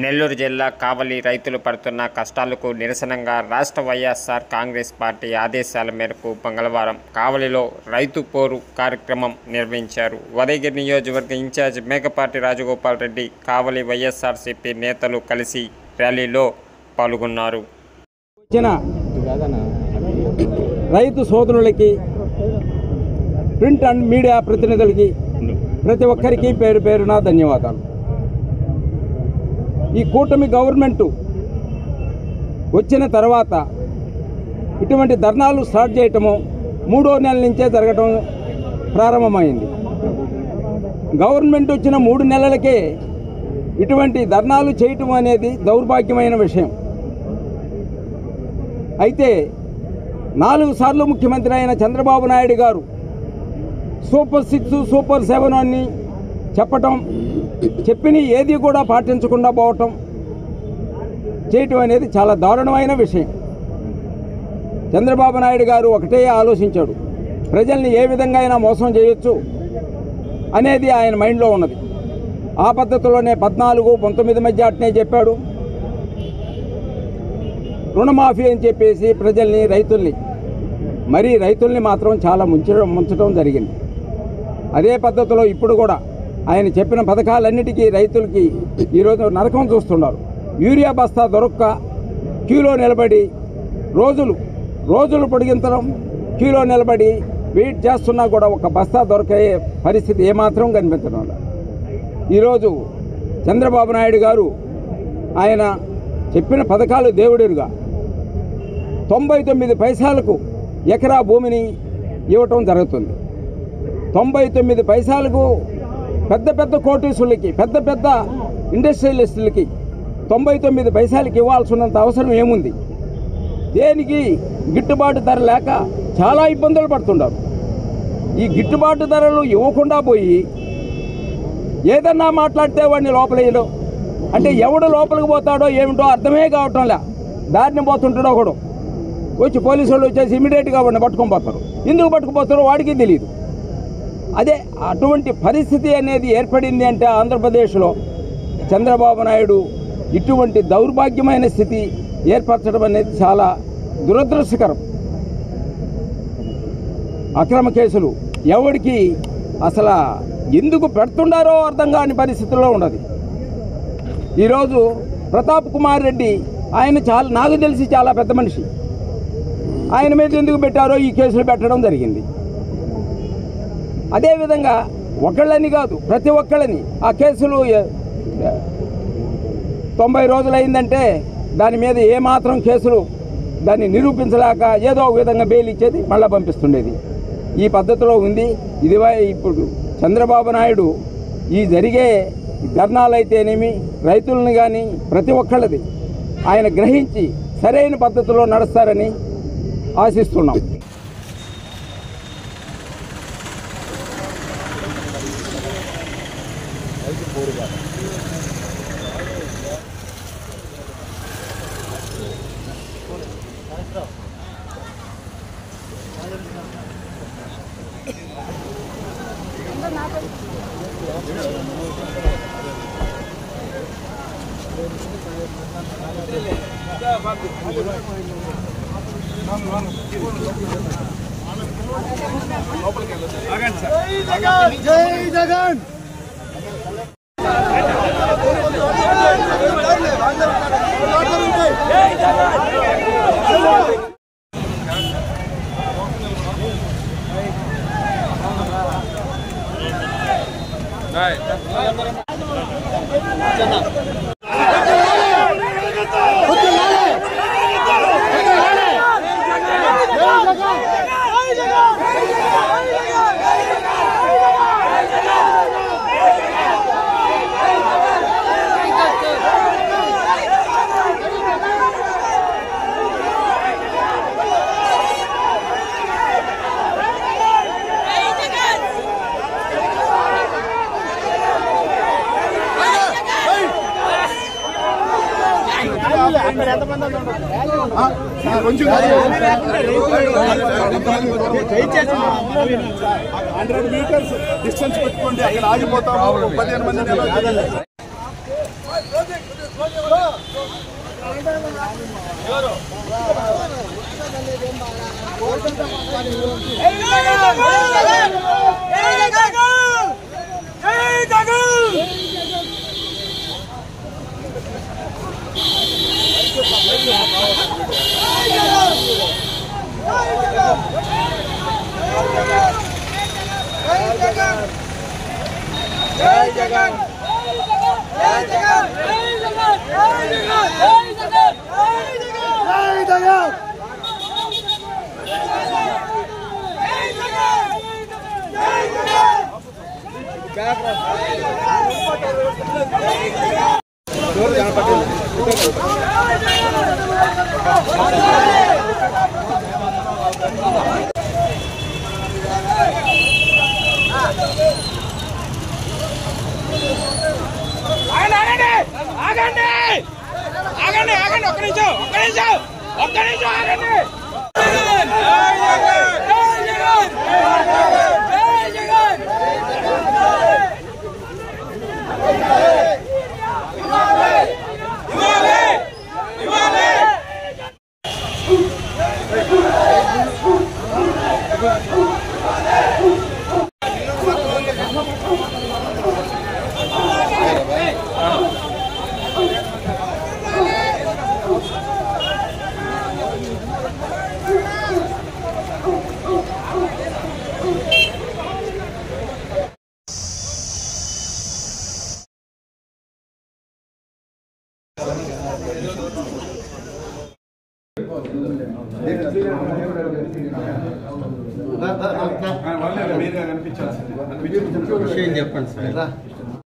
నెల్లూరు జిల్లా కావలి రైతులు పడుతున్న కష్టాలకు నిరసనగా రాష్ట్ర వైఎస్ఆర్ కాంగ్రెస్ పార్టీ ఆదేశాల మేరకు మంగళవారం కావలిలో రైతు పోరు కార్యక్రమం నిర్వహించారు. ఉదయగిరి నియోజకవర్గ ఇన్ఛార్జ్ మేకపాటి రాజగోపాల్ రెడ్డి, కావలి వైఎస్ఆర్సీపీ నేతలు కలిసి ర్యాలీలో పాల్గొన్నారు. రైతు సోదరులకి, ప్రింట్ అండ్ మీడియా ప్రతినిధులకి, ప్రతి ఒక్కరికి పేరు పేరున ధన్యవాదాలు. ఈ కూటమి గవర్నమెంటు వచ్చిన తర్వాత ఇటువంటి ధర్నాలు స్టార్ట్ చేయటము 3వ నెల నుంచే జరగటం ప్రారంభమైంది. గవర్నమెంట్ వచ్చిన 3 నెలలకే ఇటువంటి ధర్నాలు చేయటం అనేది దౌర్భాగ్యమైన విషయం. అయితే 4 సార్లు ముఖ్యమంత్రి అయిన చంద్రబాబు నాయుడు గారు సూపర్ 6, సూపర్ 7 అని చెప్పటం, చెప్పిన ఏది కూడా పాటించకుండా పోవటం చేయటం అనేది చాలా దారుణమైన విషయం. చంద్రబాబు నాయుడు గారు ఒకటే ఆలోచించాడు, ప్రజల్ని ఏ విధంగా అయినా మోసం చేయొచ్చు అనేది ఆయన మైండ్లో ఉన్నది. ఆ పద్ధతిలోనే 14, 19 మధ్య అట్నే చెప్పాడు. రుణమాఫీ అని చెప్పేసి ప్రజల్ని, రైతుల్ని మాత్రం చాలా ముంచడం జరిగింది. అదే పద్ధతిలో ఇప్పుడు కూడా ఆయన చెప్పిన పథకాలన్నిటికీ రైతులకి ఈరోజు నరకం చూస్తున్నారు. యూరియా బస్తా దొరక్క క్యూలో నిలబడి రోజులు పొడిగించడం, క్యూలో నిలబడి వెయిట్ చేస్తున్నా కూడా ఒక బస్తా దొరికే పరిస్థితి ఏమాత్రం కనిపించడం లేదు. ఈరోజు చంద్రబాబు నాయుడు గారు ఆయన చెప్పిన పథకాలు దేవుడిరుగా 99 పైసలకు ఎకరా భూమిని ఇవ్వటం జరుగుతుంది. 99 పైసలకు పెద్ద కోటీసులకి, పెద్ద ఇండస్ట్రియలిస్టులకి 99 పైసలకి ఇవ్వాల్సినంత అవసరం ఏముంది? దేనికి గిట్టుబాటు ధర లేక చాలా ఇబ్బందులు పడుతున్నారు. ఈ గిట్టుబాటు ధరలు ఇవ్వకుండా పోయి ఏదన్నా మాట్లాడితే వాడిని లోపలేయడం అంటే ఎవడు లోపలికి పోతాడో ఏమిటో అర్థమే కావటంలే. దారిని పోతుంటాడో ఒకడు వచ్చి పోలీసు వాళ్ళు వచ్చేసి ఇమీడియట్గా వాడిని పట్టుకొని పోతారు. ఎందుకు పట్టుకుపోతారో వాడికి తెలియదు. అదే అటువంటి పరిస్థితి అనేది ఏర్పడింది అంటే ఆంధ్రప్రదేశ్లో చంద్రబాబు నాయుడు ఇటువంటి దౌర్భాగ్యమైన స్థితి ఏర్పరచడం అనేది చాలా దురదృష్టకరం. అక్రమ కేసులు ఎవరికి అసలు ఎందుకు పెడుతున్నారో అర్థం కాని పరిస్థితుల్లో ఉన్నది. ఈరోజు ప్రతాప్ కుమార్ రెడ్డి ఆయన నాకు తెలిసి చాలా పెద్ద మనిషి. ఆయన మీద ఎందుకు పెట్టారో ఈ కేసులు పెట్టడం జరిగింది. అదేవిధంగా ఒకళ్ళని కాదు, ప్రతి ఒక్కళ్ళని ఆ కేసులు 90 రోజులు అయిందంటే దాని మీద ఏమాత్రం కేసులు దాన్ని నిరూపించలేక ఏదో ఒక విధంగా బెయిల్ ఇచ్చేది, మళ్ళీ పంపిస్తుండేది. ఈ పద్ధతిలో ఉంది. ఇది ఇప్పుడు చంద్రబాబు నాయుడు ఈ జరిగే ధర్నాలు అయితేనేమి, రైతులను కానీ ప్రతి ఒక్కళ్ళది ఆయన గ్రహించి సరైన పద్ధతిలో నడుస్తారని ఆశిస్తున్నాం. జై జగన్. కొంచెం 100 మీటర్స్ డిస్టెన్స్ పెట్టుకోండి, అక్కడ ఆగిపోతాము. 15 మంది విషయం చెప్పండి సార్.